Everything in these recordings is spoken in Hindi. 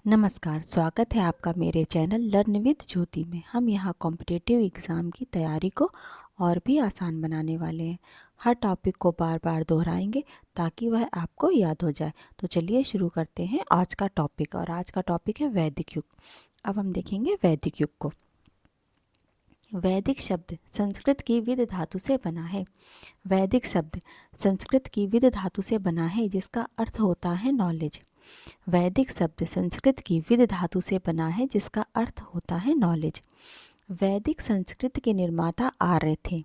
नमस्कार, स्वागत है आपका मेरे चैनल लर्न विद ज्योति में। हम यहाँ कॉम्पिटिटिव एग्ज़ाम की तैयारी को और भी आसान बनाने वाले हैं। हर टॉपिक को बार बार दोहराएंगे ताकि वह आपको याद हो जाए। तो चलिए शुरू करते हैं आज का टॉपिक, और आज का टॉपिक है वैदिक युग। अब हम देखेंगे वैदिक युग को। वैदिक शब्द संस्कृत की विद धातु से बना है। वैदिक शब्द संस्कृत की विद धातु से बना है जिसका अर्थ होता है नॉलेज। वैदिक शब्द संस्कृत की विद धातु से बना है जिसका अर्थ होता है नॉलेज। वैदिक संस्कृत के निर्माता आर्य थे।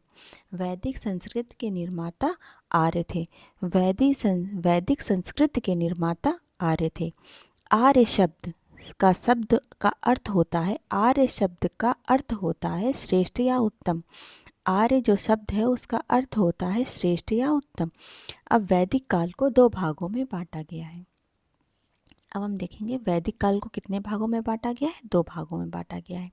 वैदिक संस्कृत के निर्माता आर्य थे। वैदिक संस्कृत के निर्माता आर्य थे। आर्य शब्द का अर्थ होता है, आर्य शब्द का अर्थ होता है श्रेष्ठ या उत्तम। आर्य जो शब्द है उसका अर्थ होता है श्रेष्ठ या उत्तम। अब वैदिक काल को दो भागों में बांटा गया है। अब हम देखेंगे वैदिक काल को कितने भागों में बांटा गया है। दो भागों में बांटा गया है,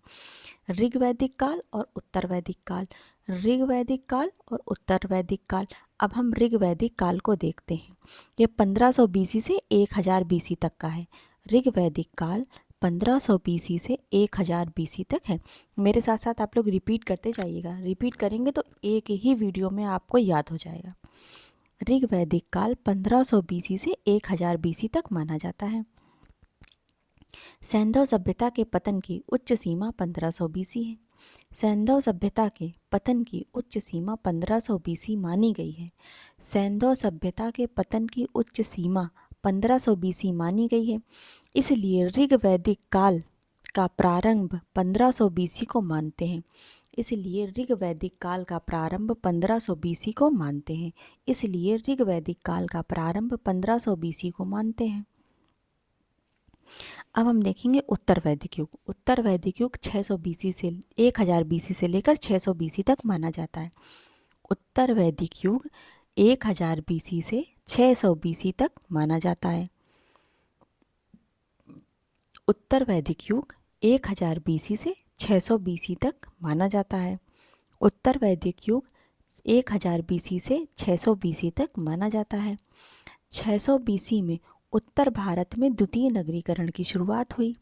ऋग्वैदिक काल और उत्तर वैदिक काल। ऋग्वैदिक काल और उत्तर वैदिक काल। अब हम ऋग्वैदिक काल को देखते हैं। ये 1500 बीसी से 1000 बीसी तक का है। ऋग्वैदिक काल 1500 बीसी से 1000 बीसी तक है। मेरे साथ साथ आप लोग रिपीट करते जाइएगा। रिपीट करेंगे तो एक ही वीडियो में आपको याद हो जाएगा। ऋग्वैदिक काल 1500 बीसी से 1000 बीसी तक माना जाता है। सैंधव सभ्यता के पतन की उच्च सीमा 1500 बीसी है। सैंधव सभ्यता के पतन की उच्च सीमा 1500 बीसी मानी गई है। सैंधव सभ्यता के पतन की उच्च सीमा 1500 बीसी मानी गई है। इसलिए ऋग्वैदिक काल का प्रारंभ 1500 बीसी को मानते हैं। इसलिए ऋग्वैदिक काल का प्रारंभ 1500 बीसी को मानते हैं। इसलिए ऋग्वैदिक काल का प्रारंभ 1500 बीसी को मानते हैं। अब हम देखेंगे उत्तर वैदिक युग। उत्तर वैदिक युग 600 बीसी से 1000 बीसी से लेकर 600 बीसी तक माना जाता है। उत्तर वैदिक युग 1000 बीसी से 600 बीसी तक माना जाता है। उत्तर वैदिक युग 1000 बीसी से 600 बीसी तक माना जाता है। उत्तर वैदिक युग 1000 बीसी से 600 बीसी तक माना जाता है। 600 बीसी में उत्तर भारत में द्वितीय नगरीकरण की शुरुआत हुई।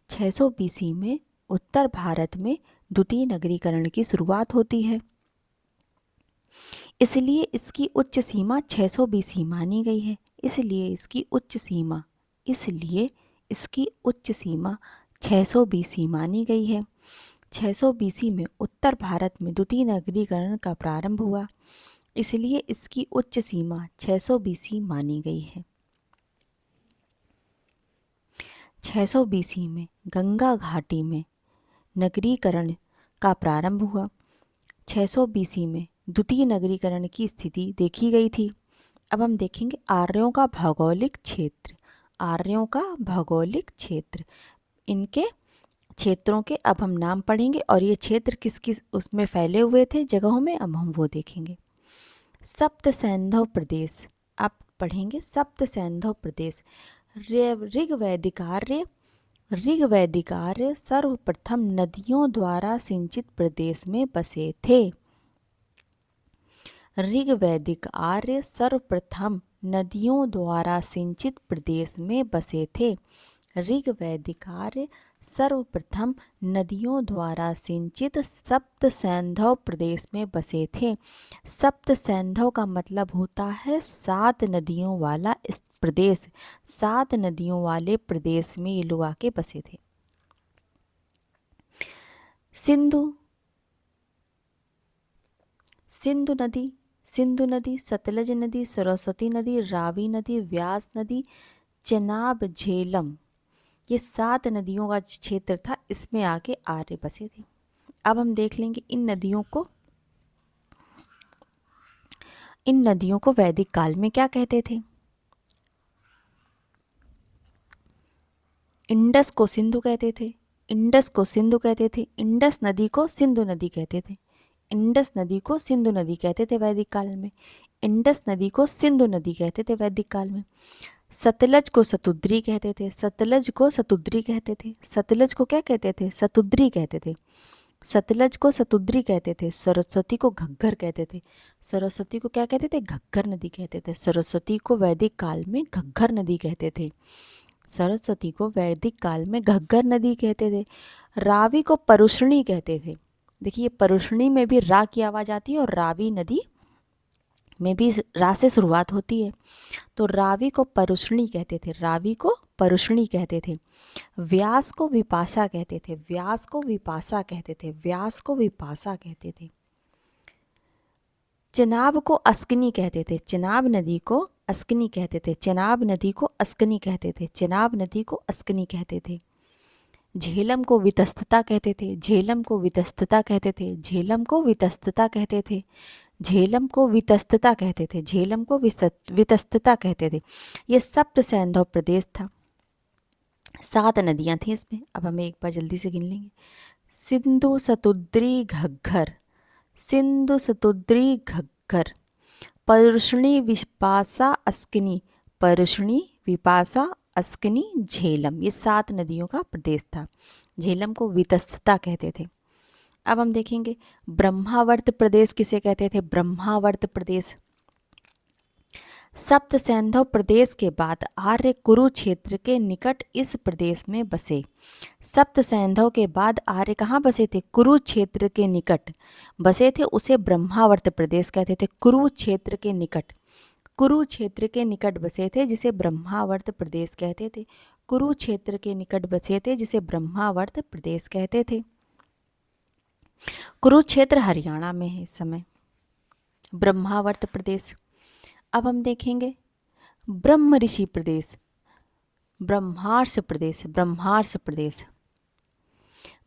600 बीसी में उत्तर भारत में द्वितीय नगरीकरण की शुरुआत होती है। इसलिए इसकी उच्च सीमा 600 बीसी मानी गई है। इसलिए इसकी उच्च सीमा 600 बीसी मानी गई है। 600 बीसी में उत्तर भारत में द्वितीय नगरीकरण का प्रारंभ हुआ। इसलिए इसकी उच्च सीमा 600 बीसी मानी गई है। 600 बीसी में गंगा घाटी में नगरीकरण का प्रारंभ हुआ। 600 बीसी में द्वितीय नगरीकरण की स्थिति देखी गई थी। अब हम देखेंगे आर्यों का भौगोलिक क्षेत्र। आर्यों का भौगोलिक क्षेत्र, इनके क्षेत्रों के अब हम नाम पढ़ेंगे और ये क्षेत्र किस किस उसमें फैले हुए थे जगहों में, अब हम वो देखेंगे। सप्त सैंधव प्रदेश, आप पढ़ेंगे सप्त सैंधव प्रदेश। ऋग्वैदिक आर्य सर्वप्रथम नदियों द्वारा सिंचित प्रदेश में बसे थे। ऋग्वैदिक आर्य सर्वप्रथम नदियों द्वारा सिंचित प्रदेश में बसे थे। ऋग्वैदिक आर्य सर्वप्रथम नदियों द्वारा सिंचित सप्त सैंधव प्रदेश में बसे थे। सप्त सैंधव का मतलब होता है 7 नदियों वाला इस प्रदेश। 7 नदियों वाले प्रदेश में ये लोग आके बसे थे। सिंधु नदी, सतलज नदी, सरस्वती नदी, रावी नदी, व्यास नदी, चेनाब, झेलम, ये 7 नदियों का क्षेत्र था। इसमें आके आर्य बसे थे। अब हम देख लेंगे इन नदियों को वैदिक काल में क्या कहते थे। इंडस को सिंधु कहते थे। इंडस नदी को सिंधु नदी कहते थे। इंडस नदी को सिंधु नदी कहते थे वैदिक काल में। इंडस नदी को सिंधु नदी कहते थे वैदिक काल में। सतलज को सतुद्री कहते थे। सतलज को क्या कहते थे? सतुद्री कहते थे। सतलज को सतुद्री कहते थे। सरस्वती को घग्गर कहते थे। सरस्वती को क्या कहते थे? घग्गर नदी कहते थे। सरस्वती को वैदिक काल में घग्गर नदी कहते थे। सरस्वती को वैदिक काल में घग्गर नदी कहते थे। रावी को परुष्णी कहते थे। देखिए परुष्णी में भी रा की आवाज आती है और रावी नदी में भी रा से शुरुआत होती है। तो रावी को परुष्णी कहते थे, रावी को परुष्णी कहते थे। व्यास को विपाशा कहते थे, व्यास को विपाशा कहते थे, व्यास को विपाशा कहते थे। चनाब को अस्कनी कहते थे, चनाब नदी को अस्कनी कहते थे, चनाब नदी को अस्कनी कहते थे, चनाब नदी को अस्कनी कहते थे। झेलम को वितस्तता कहते थे, झेलम को वितस्तता कहते थे, झेलम को वितस्तता कहते थे, झेलम को वितस्तता कहते थे, झेलम को वितस्तता कहते थे। ये सप्त सैंधव प्रदेश था। 7 नदियां थी इसमें। अब हमें एक बार जल्दी से गिन लेंगे। सिंधु सतुद्री घग्गर, सिंधु सतुद्री घग्गर, परुष्णी विपाशा अस्कनी, परुष्णी विपाशा अस्कनी झेलम। ये 7 नदियों का प्रदेश था। झेलम को वितस्तता कहते थे। अब हम देखेंगे ब्रह्मावर्त प्रदेश किसे कहते थे। ब्रह्मावर्त प्रदेश सप्त सैंधव प्रदेश के बाद आर्य कुरुक्षेत्र के निकट इस प्रदेश में बसे। सप्त सैंधव के बाद आर्य कहाँ बसे थे। कुरुक्षेत्र के निकट बसे थे, उसे ब्रह्मावर्त प्रदेश कहते थे। कुरुक्षेत्र के निकट, कुरुक्षेत्र के निकट बसे थे जिसे ब्रह्मावर्त प्रदेश कहते थे। कुरुक्षेत्र के निकट बसे थे जिसे ब्रह्मावर्त प्रदेश कहते थे। कुरुक्षेत्र हरियाणा में है इस समय। ब्रह्मावर्त प्रदेश। अब हम देखेंगे ब्रह्म ऋषि प्रदेश, ब्रह्मार्ष प्रदेश, ब्रह्मार्ष प्रदेश,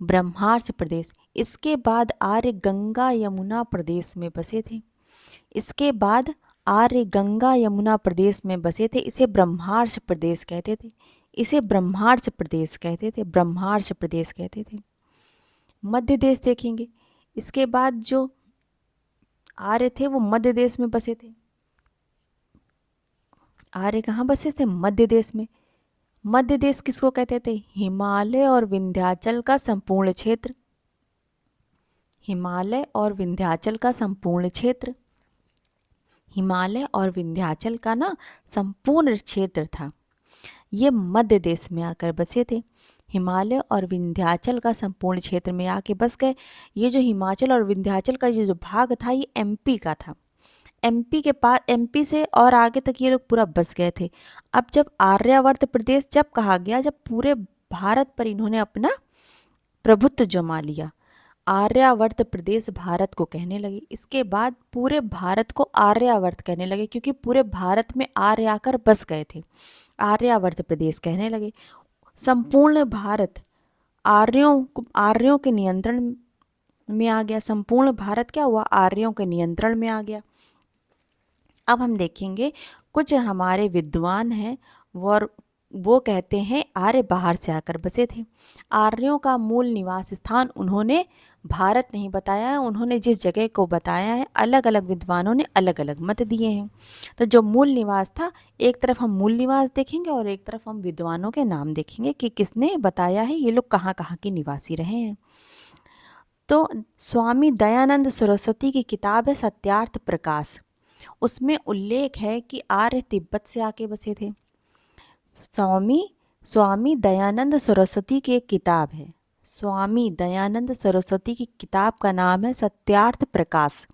ब्रह्मार्ष प्रदेश। इसके बाद आर्य गंगा यमुना प्रदेश में बसे थे। इसके बाद आर्य गंगा यमुना प्रदेश में बसे थे। इसे ब्रह्मार्ष प्रदेश कहते थे, इसे ब्रह्मार्ष प्रदेश कहते थे, ब्रह्मार्ष प्रदेश कहते थे। मध्य देश देखेंगे। इसके बाद जो आर्य थे वो मध्य देश में बसे थे। आर्य कहाँ बसे थे। मध्य देश में। मध्य देश किसको कहते थे। हिमालय और विंध्याचल का संपूर्ण क्षेत्र, हिमालय और विंध्याचल का संपूर्ण क्षेत्र, हिमालय और विंध्याचल का ना संपूर्ण क्षेत्र था। ये मध्य देश में आकर बसे थे। हिमालय और विंध्याचल का संपूर्ण क्षेत्र में आके बस गए। ये जो हिमाचल और विंध्याचल का जो भाग था ये एमपी का था। एमपी के पास, एमपी से और आगे तक ये लोग पूरा बस गए थे। अब जब आर्यावर्त प्रदेश जब कहा गया, जब पूरे भारत पर इन्होंने अपना प्रभुत्व जमा लिया, आर्यावर्त प्रदेश भारत को कहने लगे। इसके बाद पूरे भारत को आर्यावर्त कहने लगे, क्योंकि पूरे भारत में आर्य आकर बस गए थे। आर्यावर्त प्रदेश कहने लगे। संपूर्ण भारत आर्यों के नियंत्रण में आ गया। संपूर्ण भारत क्या हुआ। आर्यों के नियंत्रण में आ गया। अब हम देखेंगे कुछ हमारे विद्वान हैं वो कहते हैं आर्य बाहर से आकर बसे थे। आर्यों का मूल निवास स्थान उन्होंने भारत नहीं बताया है, उन्होंने जिस जगह को बताया है अलग अलग विद्वानों ने अलग अलग मत दिए हैं। तो जो मूल निवास था, एक तरफ हम मूल निवास देखेंगे और एक तरफ हम विद्वानों के नाम देखेंगे कि किसने बताया है ये लोग कहाँ कहाँ के निवासी रहे हैं। तो स्वामी दयानंद सरस्वती की किताब है सत्यार्थ प्रकाश, उसमें उल्लेख है कि आर्य तिब्बत से आके बसे थे। स्वामी दयानंद सरस्वती की एक किताब है, स्वामी दयानंद सरस्वती की किताब का नाम है सत्यार्थ प्रकाश।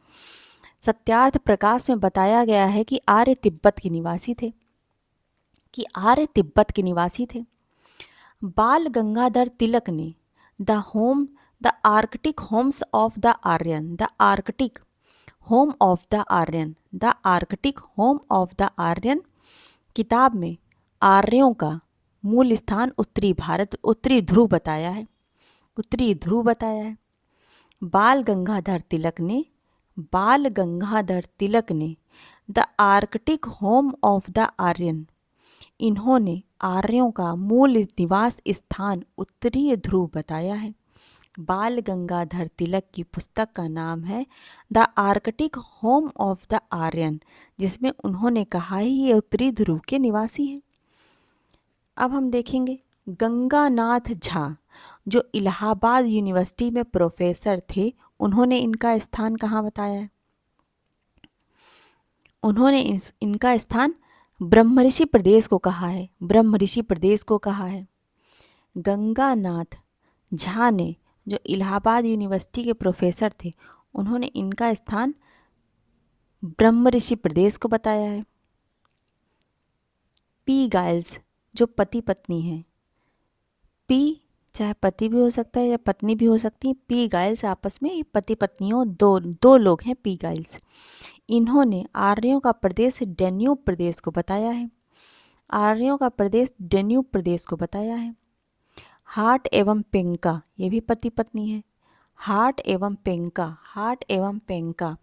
सत्यार्थ प्रकाश में बताया गया है कि आर्य तिब्बत के निवासी थे, कि आर्य तिब्बत के निवासी थे। बाल गंगाधर तिलक ने the Arctic homes of the Aryan, the Arctic home of the Aryan, the Arctic home of the Aryan किताब में आर्यों का मूल स्थान उत्तरी भारत, उत्तरी ध्रुव बताया है, उत्तरी ध्रुव बताया है। बाल गंगाधर तिलक ने the Arctic home of the Aryan, इन्होंने आर्यों का मूल निवास स्थान उत्तरी ध्रुव बताया है। बाल गंगाधर तिलक की पुस्तक का नाम है the Arctic home of the Aryan, जिसमें उन्होंने कहा है ये उत्तरी ध्रुव के निवासी हैं। अब हम देखेंगे गंगानाथ झा, जो इलाहाबाद यूनिवर्सिटी में प्रोफेसर थे, उन्होंने इनका स्थान कहाँ बताया है। उन्होंने इनका स्थान ब्रह्मऋषि प्रदेश को कहा है, ब्रह्मऋषि प्रदेश को कहा है। गंगानाथ झा ने, जो इलाहाबाद यूनिवर्सिटी के प्रोफेसर थे, उन्होंने इनका स्थान ब्रह्मऋषि प्रदेश को बताया है। पी गाइल्स, जो पति पत्नी हैं, पी चाहे पति भी हो सकता है या पत्नी भी हो सकती है, पी गाइल्स आपस में पति पत्नियों दो लोग हैं पी गाइल्स। इन्होंने आर्यों का प्रदेश डेन्यूब प्रदेश को बताया है, आर्यों का प्रदेश डेन्यूब प्रदेश को बताया है। हाट एवं पेंका, ये भी पति पत्नी है, हाट एवं पेंका, हाट एवं पेंका,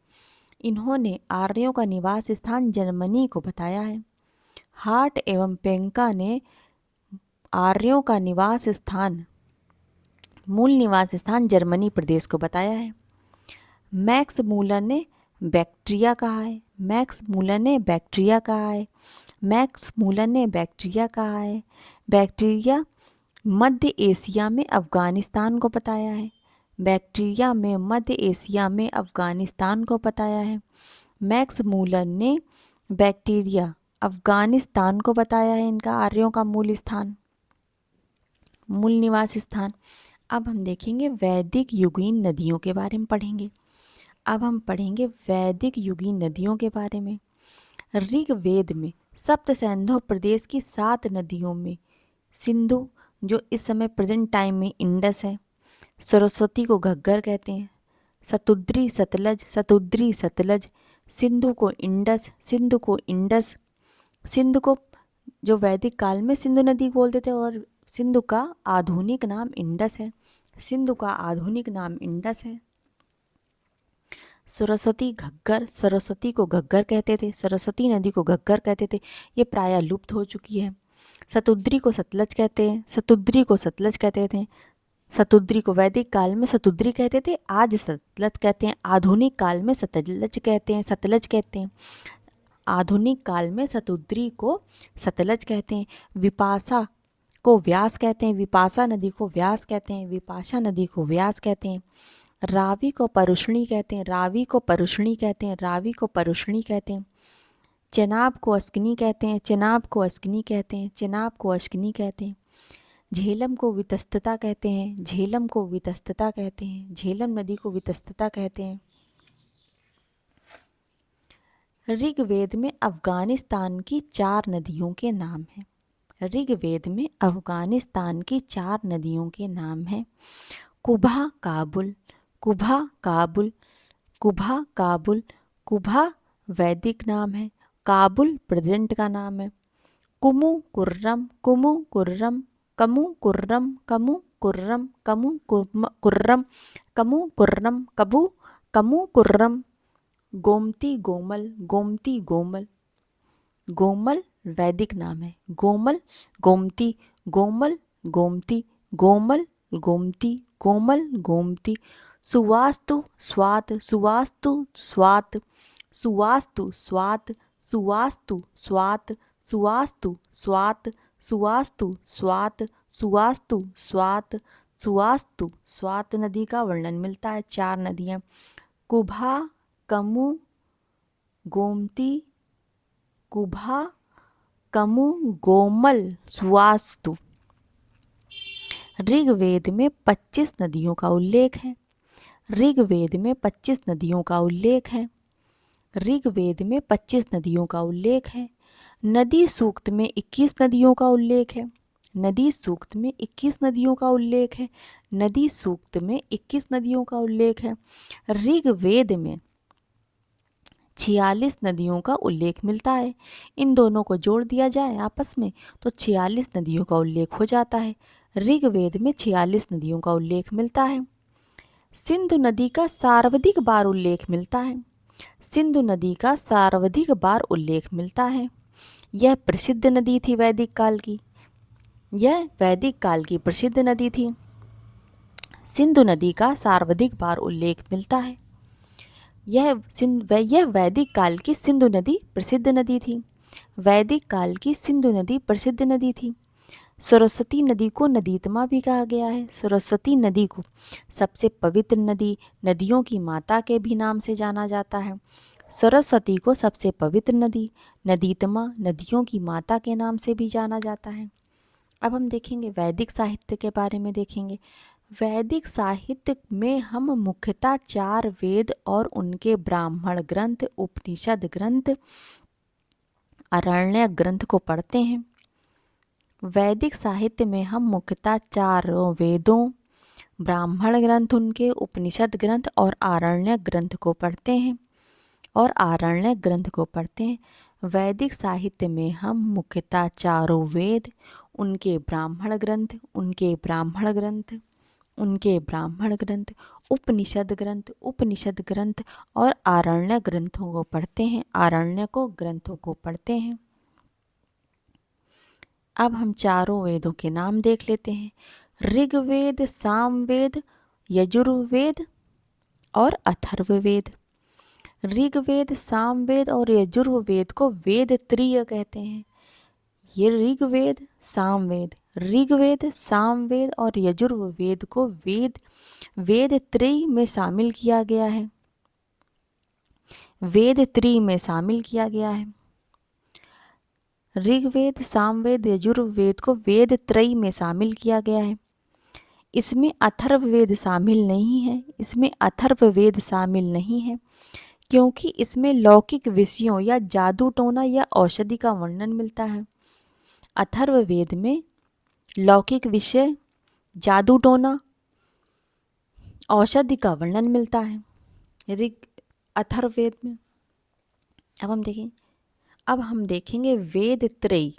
इन्होंने आर्यों का निवास स्थान जर्मनी को बताया है। हाट एवं पेंका ने आर्यों का निवास स्थान, मूल निवास स्थान जर्मनी प्रदेश को बताया है। मैक्स मूलर ने बैक्टीरिया कहा है, मैक्स मूलर ने बैक्टीरिया कहा है, मैक्स मूलर ने बैक्टीरिया कहा है। बैक्टीरिया मध्य एशिया में अफगानिस्तान को बताया है, बैक्टीरिया में मध्य एशिया में अफगानिस्तान को बताया है। मैक्स मूलर ने बैक्टीरिया अफगानिस्तान को बताया है इनका आर्यों का मूल स्थान, मूल निवास स्थान। अब हम देखेंगे वैदिक युगीन नदियों के बारे में पढ़ेंगे। अब हम पढ़ेंगे वैदिक युगीन नदियों के बारे में। ऋग्वेद में सप्त सिंधु प्रदेश की 7 नदियों में सिंधु, जो इस समय प्रेजेंट टाइम में इंडस है, सरस्वती को घग्गर कहते हैं, सतुद्री सतलज, सतुद्री सतलज, सिंधु को इंडस, सिंधु को इंडस, सिंधु को जो वैदिक काल में सिंधु नदी बोलते थे और सिंधु का आधुनिक नाम इंडस है, सिंधु का आधुनिक नाम इंडस है। सरस्वती घग्गर, सरस्वती को घग्गर कहते थे, सरस्वती नदी को घग्गर कहते थे, ये प्रायः लुप्त हो चुकी है। सतुद्री को सतलज कहते हैं, सतुद्री को सतलज कहते थे, सतुद्री को वैदिक काल में सतुद्री कहते थे, आज सतलज कहते हैं, आधुनिक काल में सतलज कहते हैं, सतलज कहते हैं, आधुनिक काल में सतुद्री को सतलज कहते हैं। विपाशा को व्यास कहते हैं, विपाशा नदी को व्यास कहते हैं, विपाशा नदी को व्यास कहते हैं। रावी को परुष्णी कहते हैं, रावी को परुष्णी कहते हैं, रावी को परुष्णी कहते हैं। चेनाब को अस्किनी कहते हैं, चेनाब को अस्किनी कहते हैं, चेनाब को अस्किनी कहते हैं। झेलम को वितस्तता कहते हैं, झेलम को वितस्तता कहते हैं, झेलम नदी को वितस्तता कहते हैं। ऋग्वेद में अफगानिस्तान की 4 नदियों के नाम हैं, ऋग्वेद में अफगानिस्तान की 4 नदियों के नाम हैं। कुबा काबुल, कुबा काबुल, कुबा काबुल, कुबा वैदिक नाम है, काबुल प्रेजेंट का नाम है। कुमु कुर्रम, कुमु कुर्रम, कमु कुर्रम, कमु कुर्रम, कमु कुर्रम, कमु कुर्रम, कबू, कमु कुर्रम। गोमती गोमल, गोमती गोमल, गोमल वैदिक नाम है, गोमल, गोमती, गोमल, गोमती, गोमल, गोमती, गोमल, गोमती। सुवास्तु स्वात, सुवास्तु स्वात, सुवास्तु स्वात, सुवास्तु स्वात, सुवास्तु स्वात, सुवास्तु स्वात, सुवास्तु स्वात, सुवास्तु स्वात नदी का वर्णन मिलता है। 4 नदियाँ कुबा, कमु, गोमती, कुबा, कमु, गोमल, सुवास्तु। ऋग्वेद में 25 नदियों का उल्लेख है, ऋग्वेद में 25 नदियों का उल्लेख है, ऋग्वेद में 25 नदियों का उल्लेख है। नदी सूक्त में 21 नदियों का उल्लेख है, नदी सूक्त में 21 नदियों का उल्लेख है, नदी सूक्त में 21 नदियों का उल्लेख है। ऋग्वेद में 46 नदियों का उल्लेख मिलता है, इन दोनों को जोड़ दिया जाए आपस में तो 46 नदियों का उल्लेख हो जाता है। ऋग्वेद में 46 नदियों का उल्लेख मिलता है। सिंधु नदी का सर्वाधिक बार उल्लेख मिलता है, सिंधु नदी का सर्वाधिक बार उल्लेख मिलता है। यह प्रसिद्ध नदी थी वैदिक काल की, यह वैदिक काल की प्रसिद्ध नदी थी। सिंधु नदी का सर्वाधिक बार उल्लेख मिलता है। यह वैदिक काल की सिंधु नदी प्रसिद्ध नदी थी, वैदिक काल की सिंधु नदी प्रसिद्ध नदी थी। सरस्वती नदी को नदीतमा भी कहा गया है, सरस्वती नदी को सबसे पवित्र नदी, नदियों की माता के भी नाम से जाना जाता है। सरस्वती को सबसे पवित्र नदी, नदीतमा नदियों की माता के नाम से भी जाना जाता है। अब हम देखेंगे वैदिक साहित्य के बारे में देखेंगे। वैदिक साहित्य में हम मुख्यतः 4 वेद और उनके ब्राह्मण ग्रंथ, उपनिषद ग्रंथ, आरण्यक ग्रंथ को पढ़ते हैं। वैदिक साहित्य में हम मुख्यतः 4 वेदों, ब्राह्मण ग्रंथ उनके, उपनिषद ग्रंथ और आरण्यक ग्रंथ को पढ़ते हैं वैदिक साहित्य में हम मुख्यतः 4 वेद, उनके ब्राह्मण ग्रंथ, उपनिषद ग्रंथ और आरण्यक ग्रंथों को पढ़ते हैं। अब हम चारों वेदों के नाम देख लेते हैं। ऋग्वेद, सामवेद, यजुर्वेद और अथर्ववेद। ऋग्वेद, सामवेद और यजुर्वेद को वेद त्रय कहते हैं। ये ऋग्वेद, सामवेद और यजुर्वेद को वेद त्रय में शामिल किया गया है। ऋग्वेद, सामवेद, यजुर्वेद को वेद त्रय में शामिल किया गया है। इसमें अथर्ववेद शामिल नहीं है क्योंकि इसमें लौकिक विषयों या जादू टोना या औषधि का वर्णन मिलता है। अथर्ववेद में लौकिक विषय, जादू टोना, औषधि का वर्णन मिलता है अथर्ववेद में। अब हम देखेंगे वेद त्रय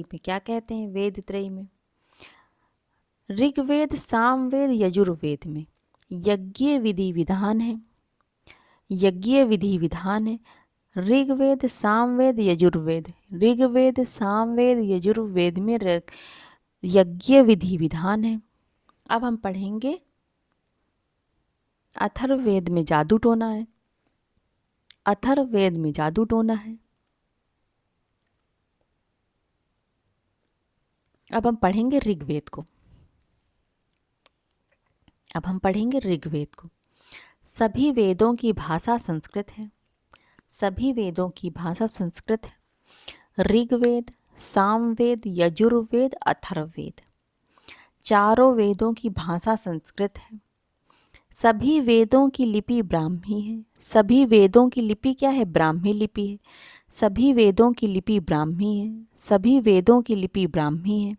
में क्या कहते हैं। वेद त्रय में ऋग्वेद, सामवेद, यजुर्वेद में यज्ञ विधि विधान है। ऋग्वेद, सामवेद, यजुर्वेद में यज्ञ विधि विधान है। अब हम पढ़ेंगे अथर्ववेद में जादू टोना है। अब हम पढ़ेंगे ऋग्वेद को। सभी वेदों की भाषा संस्कृत है। ऋग्वेद, सामवेद, यजुर्वेद, अथर्ववेद, चारों वेदों की भाषा संस्कृत है। सभी वेदों की लिपि ब्राह्मी है। सभी वेदों की लिपि क्या है? ब्राह्मी लिपि है। सभी वेदों की लिपि ब्राह्मी है।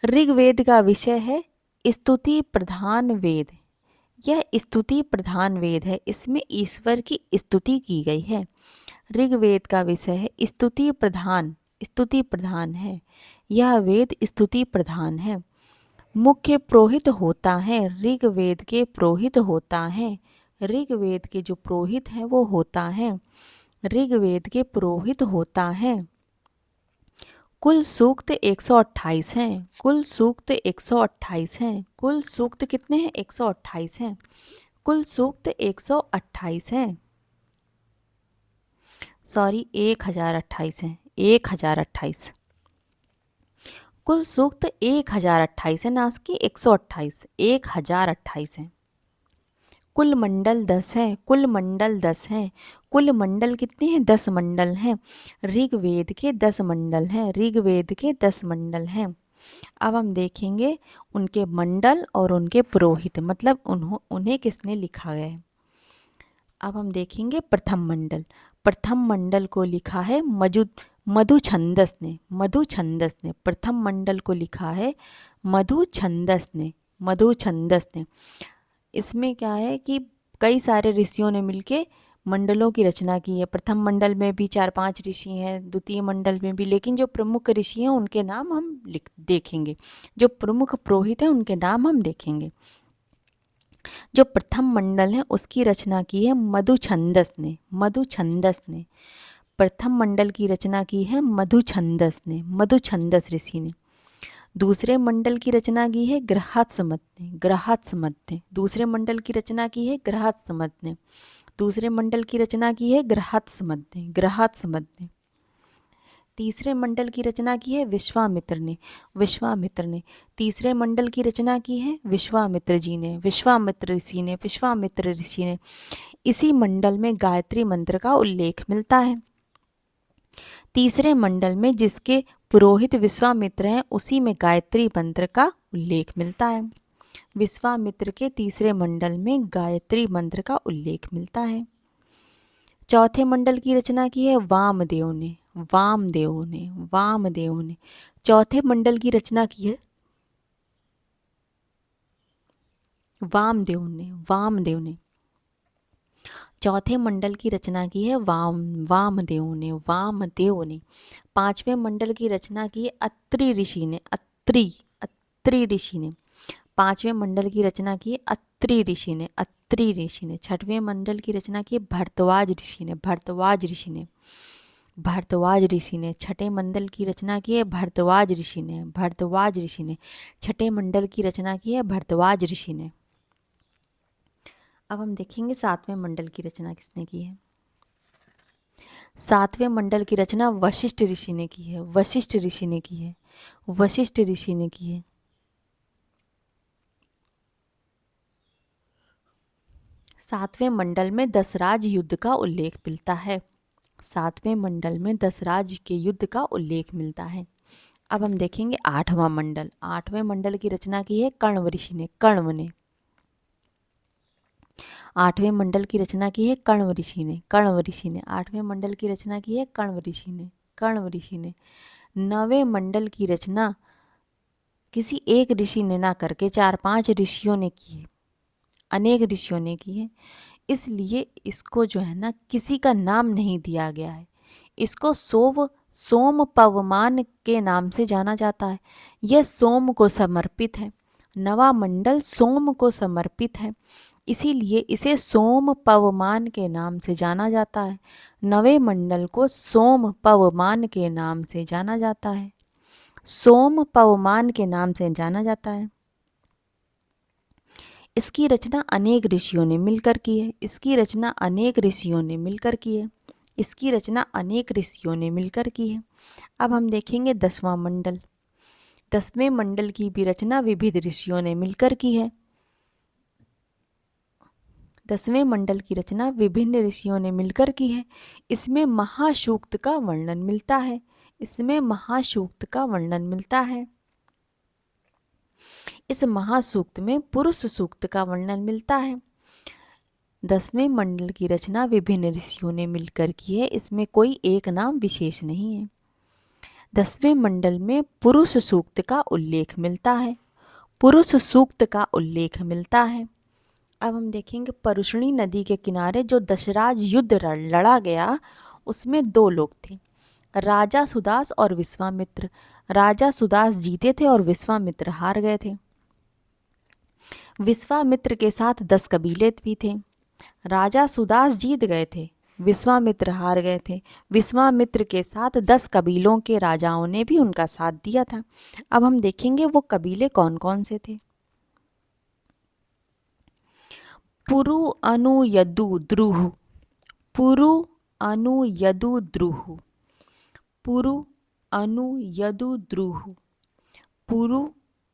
ऋग्वेद का विषय है स्तुति प्रधान वेद। यह स्तुति प्रधान वेद है, इसमें ईश्वर की स्तुति की गई है। ऋग्वेद का विषय है स्तुति प्रधान है। यह वेद स्तुति प्रधान है। मुख्य पुरोहित होता है। ऋग्वेद के पुरोहित होता है। ऋग्वेद के जो पुरोहित हैं वो होता है। ऋग्वेद के पुरोहित होता है। कुल सूक्त 128 हैं। कुल सूक्त 128 हैं। कुल सूक्त कितने हैं? 128 हैं। कुल सूक्त 128 हैं। सॉरी 1028 हैं। 1028। कुल सूक्त 1028 है, ना कि 128। 1028 हैं। कुल मंडल 10 हैं। कुल मंडल 10 हैं। कुल मंडल कितने हैं? 10 मंडल हैं। ऋग्वेद के 10 मंडल हैं। ऋग्वेद के 10 मंडल हैं। अब हम देखेंगे उनके मंडल और उनके पुरोहित, मतलब उन्हें किसने लिखा गया है। अब हम देखेंगे प्रथम मंडल। प्रथम मंडल को लिखा है मधुछंदस ने। मधुछंदस ने प्रथम मंडल को लिखा है। मधुछंदस ने। इसमें क्या है कि कई सारे ऋषियों ने मिलके मंडलों की रचना की है। प्रथम मंडल में भी 4-5 ऋषि हैं, द्वितीय मंडल में भी, लेकिन जो प्रमुख ऋषि हैं उनके नाम हम देखेंगे। जो प्रमुख पुरोहित हैं उनके नाम हम देखेंगे। जो प्रथम मंडल है उसकी रचना की है मधुछंदस ने। प्रथम मंडल की रचना की है मधुछंदस ऋषि ने। दूसरे मंडल की रचना की है गृहस्थमत ने। दूसरे मंडल की रचना की है गृहस्थमत ने। दूसरे मंडल की रचना की है गृहस्थमत ने। तीसरे मंडल की रचना की है विश्वामित्र ने। तीसरे मंडल की रचना की है विश्वामित्र ऋषि ने। इसी मंडल में गायत्री मंत्र का उल्लेख मिलता है। तीसरे मंडल में जिसके पुरोहित विश्वामित्र हैं उसी में गायत्री मंत्र का उल्लेख मिलता है। विश्वामित्र के तीसरे मंडल में गायत्री मंत्र का उल्लेख मिलता है। चौथे मंडल की रचना की है वामदेव ने। वामदेव ने, वामदेव ने चौथे मंडल की रचना की है वामदेव ने। वामदेव ने चौथे मंडल की रचना की है वामदेव ने। वामदेव ने पांचवें मंडल की रचना की है अत्रि ऋषि ने। अत्रि ऋषि ने पांचवें मंडल की रचना की है अत्रि ऋषि ने। अत्रि ऋषि ने छठवें मंडल की रचना की है भरद्वाज ऋषि ने। भरद्वाज ऋषि ने। भरद्वाज ऋषि ने छठे मंडल की रचना की है भरद्वाज ऋषि ने। भरद्वाज ऋषि ने छठे मंडल की रचना की है भरद्वाज ऋषि ने। अब हम देखेंगे सातवें मंडल की रचना किसने की है। सातवें मंडल की रचना वशिष्ठ ऋषि ने की है। वशिष्ठ ऋषि ने की है। वशिष्ठ ऋषि ने की है। सातवें मंडल में दशराज युद्ध का उल्लेख मिलता है। सातवें मंडल में दशराज के युद्ध का उल्लेख मिलता है। अब हम देखेंगे आठवां मंडल। आठवें मंडल की रचना की है कण्व ऋषि ने। कण्व ने आठवें मंडल की रचना की है कण्व ऋषि ने। कण्व ऋषि ने आठवें मंडल की रचना की है कण्व ऋषि ने। कण्व ऋषि ने नवें मंडल की रचना किसी एक ऋषि ने ना करके 4-5 ऋषियों ने की है। अनेक ऋषियों ने की है, इसलिए इसको जो है ना किसी का नाम नहीं दिया गया है। इसको सोम पवमान के नाम से जाना जाता है। यह सोम को समर्पित है। नवा मंडल सोम को समर्पित है, इसीलिए इसे सोम पवमान के नाम से जाना जाता है। नवे मंडल को सोम पवमान के नाम से जाना जाता है। सोम पवमान के नाम से जाना जाता है। इसकी रचना अनेक ऋषियों ने मिलकर की है। इसकी रचना अनेक ऋषियों ने मिलकर की है। इसकी रचना अनेक ऋषियों ने मिलकर की है। अब हम देखेंगे 10वां मंडल। 10वें मंडल की भी रचना विविध ऋषियों ने मिलकर की है। 10वें मंडल की रचना विभिन्न ऋषियों ने मिलकर की है। इसमें महासूक्त का वर्णन मिलता है। इसमें महासूक्त का वर्णन मिलता है। इस महासूक्त में पुरुष सूक्त का वर्णन मिलता है। 10वें मंडल की रचना विभिन्न ऋषियों ने मिलकर की है। इसमें कोई एक नाम विशेष नहीं है। 10वें मंडल में पुरुष सूक्त का उल्लेख मिलता है। पुरुष सूक्त का उल्लेख मिलता है। अब हम देखेंगे परुष्णी नदी के किनारे जो दशराज युद्ध लड़ा गया उसमें 2 लोग थे, राजा सुदास और विश्वामित्र। राजा सुदास जीते थे और विश्वामित्र हार गए थे। विश्वामित्र के साथ 10 कबीले भी थे। राजा सुदास जीत गए थे, विश्वामित्र हार गए थे। विश्वामित्र के साथ 10 कबीलों के राजाओं ने भी उनका साथ दिया था। अब हम देखेंगे वो कबीले कौन कौन से थे। पुरु अनु यदु द्रुह। पुरु अनु यदु द्रुह। पुरु अनु यदु द्रुह। पुरु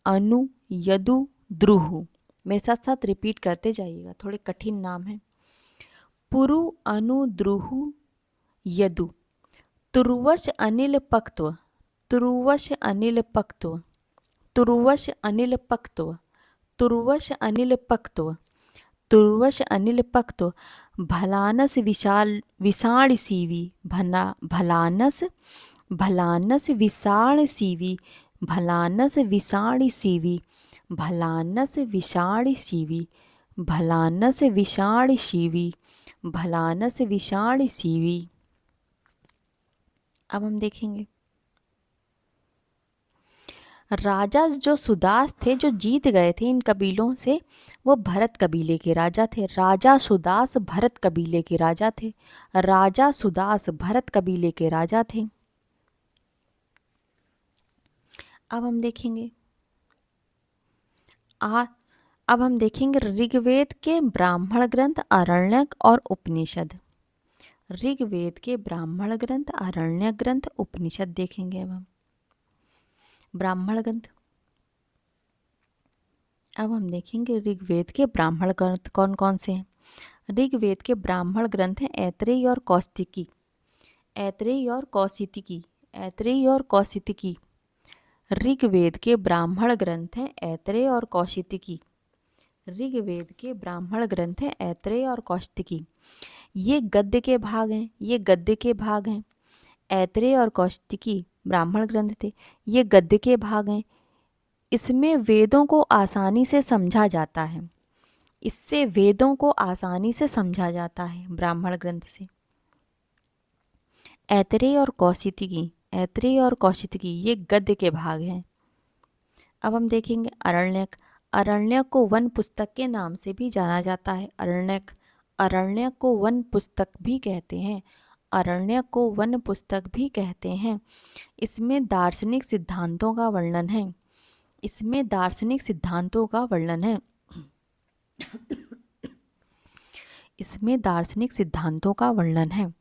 अनु यदु द्रुह। मेरे साथ साथ रिपीट करते जाइएगा, थोड़े कठिन नाम है। पुरु अनु द्रुह यदु। तुर्वश अनिल पक्त्व। तुर्वश अनिल पक्त्व। तुर्वश अनिल पक्त्व। तुर्वश अनिल पक्त्व। तुर्वश अनिल पक्त्व। भलानस विशाल सीवी। भलानस भलानस विशाल सीवी। भलानस विशाल सीवी। भलानस विशाल सीवी। भलानस विशाल सीवी। भलानस विशाल सीवी। अब हम देखेंगे राजा जो सुदास थे जो जीत गए थे इन कबीलों से, वो भरत कबीले के राजा थे। राजा सुदास भरत कबीले के राजा थे। राजा सुदास भरत कबीले के राजा थे। अब हम देखेंगे अब हम देखेंगे ऋग्वेद के ब्राह्मण ग्रंथ आरण्यक और उपनिषद। ऋग्वेद के ब्राह्मण ग्रंथ आरण्यक ग्रंथ उपनिषद देखेंगे। अब हम ब्राह्मण ग्रंथ अब हम देखेंगे ऋग्वेद के ब्राह्मण ग्रंथ कौन कौन से हैं। ऋग्वेद के ब्राह्मण ग्रंथ हैं ऐत्रेयी और कौस्तिकी। ऐत्रेयी और कौशितकी। ऐत्रेयी और कौशितकी ऋग्वेद के ब्राह्मण ग्रंथ हैं ऐत्रेय और कौशितकी। ऋग्वेद के ब्राह्मण ग्रंथ हैं ऐत्रेय और कौशितकी। ये गद्य के भाग हैं, ये गद्य के भाग हैं। ऐत्रेय और कौशितकी ब्राह्मण ग्रंथ थे, ये गद्य के भाग हैं। इसमें वेदों को आसानी से समझा जाता है, इससे वेदों को आसानी से समझा जाता है ब्राह्मण ग्रंथ से। ऐत्रेय और कौशितकी, ऐत्रेय और कौशितकी ये गद्य के भाग हैं। अब हम देखेंगे अरण्यक। अरण्यक को वन पुस्तक के नाम से भी जाना जाता है। अरण्यक, अरण्यक को वन पुस्तक भी कहते हैं। अरण्यक को वन पुस्तक भी कहते हैं। इसमें दार्शनिक सिद्धांतों का वर्णन है। इसमें दार्शनिक सिद्धांतों का वर्णन है। इसमें दार्शनिक सिद्धांतों का वर्णन है।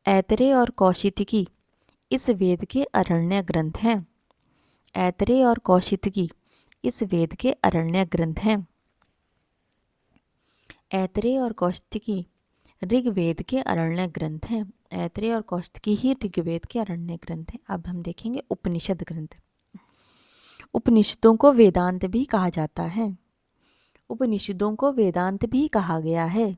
ऐत्रेय और कौशितकी इस वेद के अरण्य ग्रंथ हैं। ऐत्रेय और कौशितकी इस वेद के अरण्य ग्रंथ हैं। ऐत्रेय और कौशितकी ऋग्वेद के अरण्य ग्रंथ हैं। ऐत्रेय और कौशितकी ही ऋग्वेद के अरण्य ग्रंथ हैं। अब हम देखेंगे उपनिषद ग्रंथ। उपनिषदों को वेदांत भी कहा जाता है। उपनिषदों को वेदांत भी कहा गया है।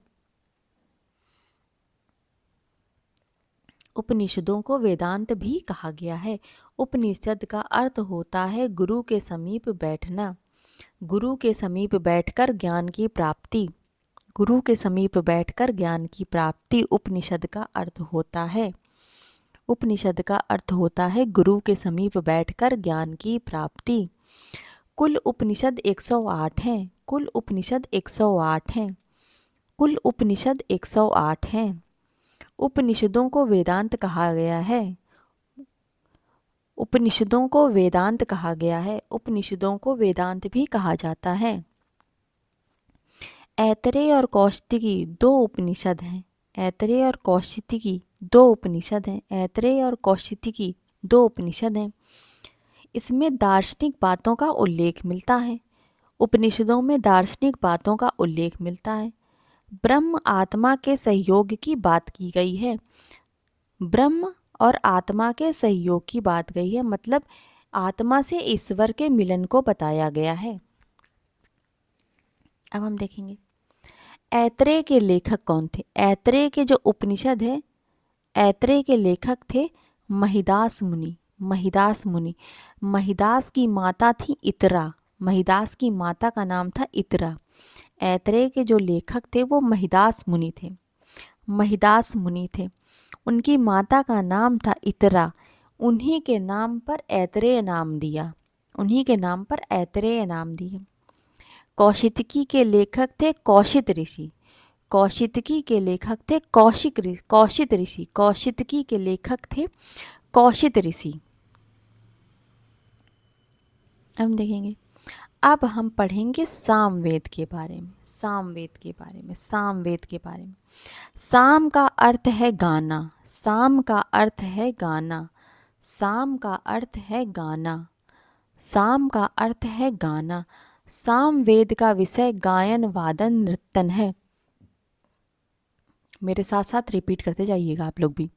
उपनिषदों को वेदांत भी कहा गया है। उपनिषद का अर्थ होता है गुरु के समीप बैठना, गुरु के समीप बैठकर ज्ञान की प्राप्ति। गुरु के समीप बैठकर ज्ञान की प्राप्ति उपनिषद का अर्थ होता है। उपनिषद का अर्थ होता है गुरु के समीप बैठकर ज्ञान की प्राप्ति। कुल उपनिषद 108 हैं। कुल उपनिषद 108 हैं। कुल उपनिषद 108 हैं। उपनिषदों को वेदांत कहा गया है। उपनिषदों को वेदांत कहा गया है। उपनिषदों को वेदांत भी कहा जाता है। ऐत्रेय और कौशितकी दो उपनिषद हैं। ऐत्रेय और कौशितकी दो उपनिषद हैं। ऐत्रेय और कौशितकी दो उपनिषद हैं। इसमें दार्शनिक बातों का उल्लेख मिलता है। उपनिषदों में दार्शनिक बातों का उल्लेख मिलता है। ब्रह्म आत्मा के सहयोग की बात की गई है। ब्रह्म और आत्मा के सहयोग की बात गई है, मतलब आत्मा से ईश्वर के मिलन को बताया गया है। अब हम देखेंगे ऐत्रेय के लेखक कौन थे। ऐत्रेय के जो उपनिषद है, ऐत्रेय के लेखक थे महिदास मुनि। महिदास मुनि। महिदास की माता थी इतरा। महिदास की माता का नाम था इतरा। ऐत्रेय के जो लेखक थे वो महिदास मुनि थे। महिदास मुनि थे। उनकी माता का नाम था इतरा। उन्हीं के नाम पर ऐत्रेय नाम दिया। उन्हीं के नाम पर ऐत्रेय नाम दिया। कौशितकी के लेखक थे कौशित ऋषि। कौशितकी के लेखक थे कौशित ऋषि। कौशितकी के लेखक थे कौशित ऋषि। हम देखेंगे, अब हम पढ़ेंगे सामवेद के बारे में। सामवेद के बारे में। सामवेद के बारे में। साम का अर्थ है गाना। साम का अर्थ है गाना। साम का अर्थ है गाना। साम का अर्थ है गाना। सामवेद का विषय गायन वादन नृत्यन है। मेरे साथ साथ रिपीट करते जाइएगा आप लोग भी।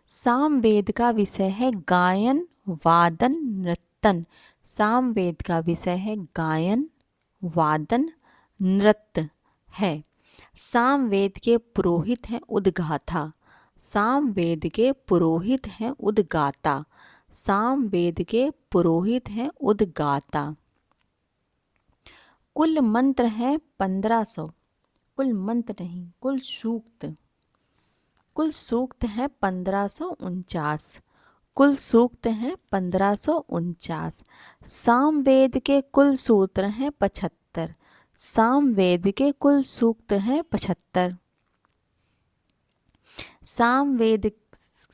सामवेद का विषय है गायन वादन नृत्यन। सामवेद का विषय है गायन वादन नृत्य है। सामवेद के पुरोहित हैं उद्गाता। सामवेद के पुरोहित हैं उद्गाता। सामवेद के पुरोहित हैं उद्गाता। कुल मंत्र हैं 1500। कुल मंत्र नहीं, कुल सूक्त। कुल सूक्त हैं 1549। कुल सूक्त हैं 1549। सामवेद के कुल सूत्र हैं 75। सामवेद के कुल सूक्त हैं 75।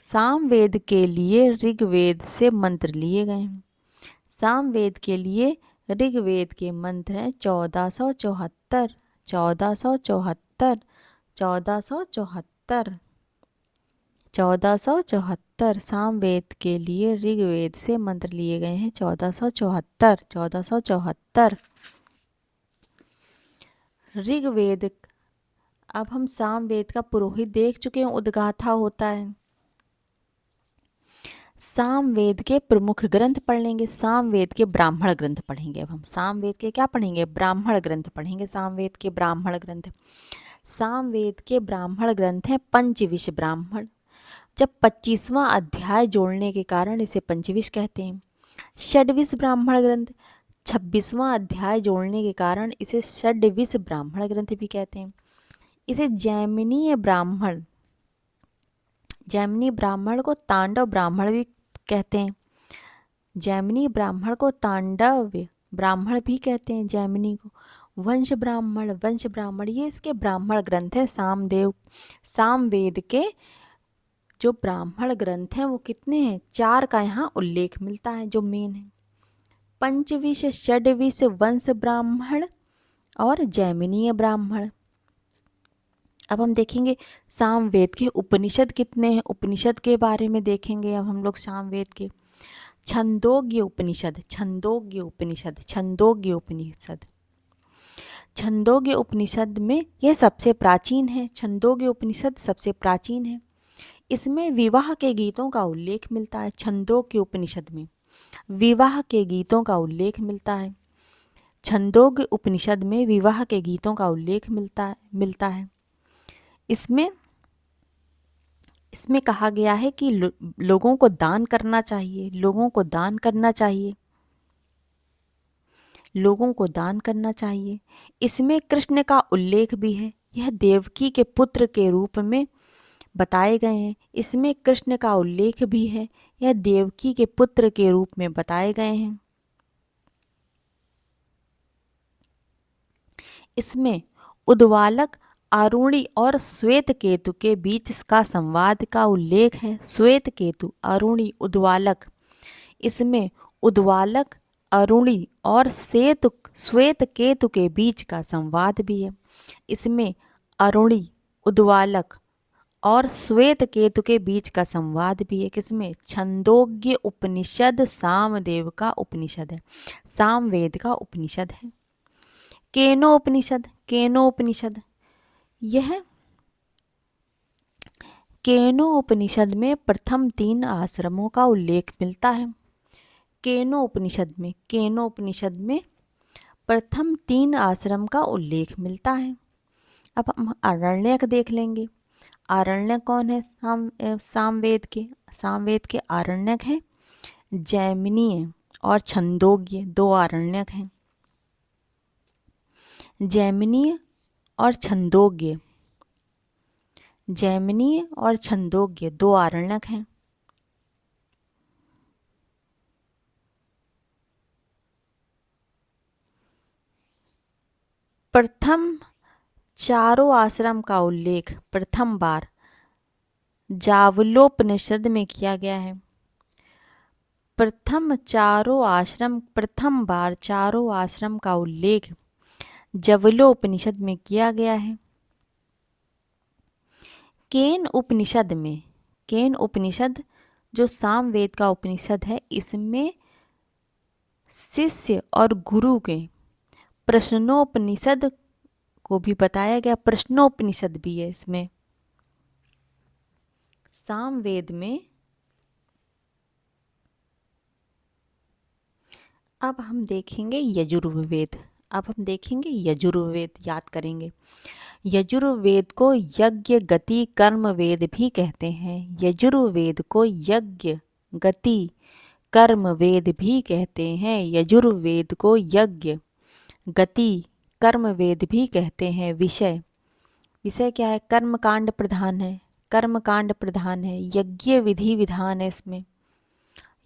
सामवेद के लिए ऋग्वेद से मंत्र लिए गए हैं। सामवेद के लिए ऋग्वेद के मंत्र हैं 1474। 1474। 1474। 1474 सामवेद के लिए ऋग्वेद से मंत्र लिए गए हैं 1474। 1474 ऋग्वेद। अब हम सामवेद का पुरोहित देख चुके हैं, उद्गाथा होता है। सामवेद के प्रमुख ग्रंथ पढ़ लेंगे, सामवेद के ब्राह्मण ग्रंथ पढ़ेंगे। अब हम सामवेद के क्या पढ़ेंगे? ब्राह्मण ग्रंथ पढ़ेंगे। सामवेद के ब्राह्मण ग्रंथ, सामवेद के ब्राह्मण ग्रंथ हैं पंचविश ब्राह्मण। जब 25वां अध्याय जोड़ने के कारण इसे पंचविश कहते हैं। षड्विश ब्राह्मण ग्रंथ, 26वां अध्याय जोड़ने के कारण इसे षड्विश ब्राह्मण ग्रंथ भी कहते हैं। इसे जैमिनीय ब्राह्मण, जैमिनी ब्राह्मण को तांडव ब्राह्मण भी कहते हैं। जैमिनी ब्राह्मण को तांडव ब्राह्मण भी कहते हैं। जैमिनी को वंश ब्राह्मण, वंश ब्राह्मण, ये इसके ब्राह्मण ग्रंथ हैं। सामवेद के जो ब्राह्मण ग्रंथ हैं वो कितने हैं? 4 का यहाँ उल्लेख मिलता है जो मेन है। पंचविश, षड्विश, वंश ब्राह्मण और जैमिनीय ब्राह्मण। अब हम देखेंगे सामवेद के उपनिषद कितने हैं, उपनिषद के बारे में देखेंगे अब हम लोग। सामवेद के छंदोग्य उपनिषद, छंदोग्य उपनिषद, छंदोग्य उपनिषद, छंदोग्य उपनिषद में यह सबसे प्राचीन है। छंदोग्य उपनिषद सबसे प्राचीन है। इसमें विवाह के गीतों का उल्लेख मिलता है। छंदोग्य उपनिषद में विवाह के गीतों का उल्लेख मिलता है। छंदोग्य उपनिषद में विवाह के गीतों का उल्लेख मिलता है। इसमें कहा गया है कि लोगों को दान करना चाहिए, लोगों को दान करना चाहिए, लोगों को दान करना चाहिए। इसमें कृष्ण का उल्लेख भी है। यह देवकी के पुत्र के रूप में बताए गए हैं। इसमें कृष्ण का उल्लेख भी है। यह देवकी के पुत्र के रूप में बताए गए हैं। इसमें उद्वालक, आरुणि और श्वेत केतु के बीच का संवाद का उल्लेख है। श्वेत केतु, आरुणि, उद्वालक। इसमें उद्वालक, आरुणि और श्वेत केतु के बीच का संवाद भी है। इसमें आरुणि, उद्वालक और श्वेत केतु के बीच का संवाद भी है। किसमें? छंदोग्य उपनिषद सामदेव का उपनिषद है, सामवेद का उपनिषद है। केनोपनिषद, केनोपनिषद, यह केनोपनिषद में प्रथम 3 आश्रमों का उल्लेख मिलता है। केनोपनिषद में प्रथम 3 आश्रम का उल्लेख मिलता है। अब हम आरण्यक देख लेंगे। आरण्यक कौन है? सामवेद के आरण्यक हैं जैमिनीय और छंदोग्य, 2 आरण्यक हैं। जैमिनीय और छंदोग्य, जैमिनीय और छंदोग्य 2 आरण्यक हैं। प्रथम चारों आश्रम का उल्लेख प्रथम बार जावलोपनिषद में किया गया है। प्रथम बार चारों आश्रम का उल्लेख जावलोपनिषद में किया गया है। केन उपनिषद जो सामवेद का उपनिषद है, इसमें शिष्य और गुरु के प्रश्नोपनिषद को भी बताया गया। प्रश्नोपनिषद भी है इसमें। सामवेद में अब हम देखेंगे यजुर्वेद। याद करेंगे। यजुर्वेद को यज्ञ गति कर्म वेद भी कहते हैं। यजुर्वेद को यज्ञ गति कर्म वेद भी कहते हैं। यजुर्वेद को यज्ञ गति कर्म वेद भी कहते हैं। विषय क्या है? कर्मकांड प्रधान है, कर्मकांड प्रधान है। यज्ञ विधि विधान है इसमें।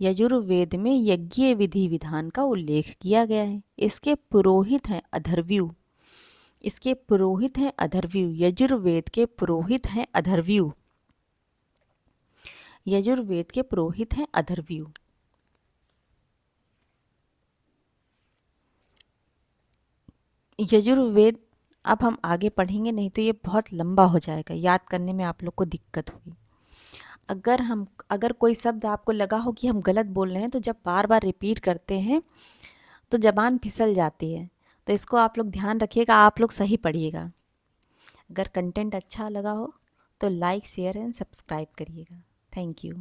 यजुर्वेद में यज्ञ विधि विधान का उल्लेख किया गया है। इसके पुरोहित हैं अथर्वयु। यजुर्वेद के पुरोहित हैं अथर्वयु। यजुर्वेद अब हम आगे पढ़ेंगे, नहीं तो ये बहुत लंबा हो जाएगा, याद करने में आप लोग को दिक्कत होगी। अगर कोई शब्द आपको लगा हो कि हम गलत बोल रहे हैं, तो जब बार बार रिपीट करते हैं तो जबान फिसल जाती है। तो इसको आप लोग ध्यान रखिएगा, आप लोग सही पढ़िएगा। अगर कंटेंट अच्छा लगा हो तो लाइक शेयर एंड सब्सक्राइब करिएगा। Thank you.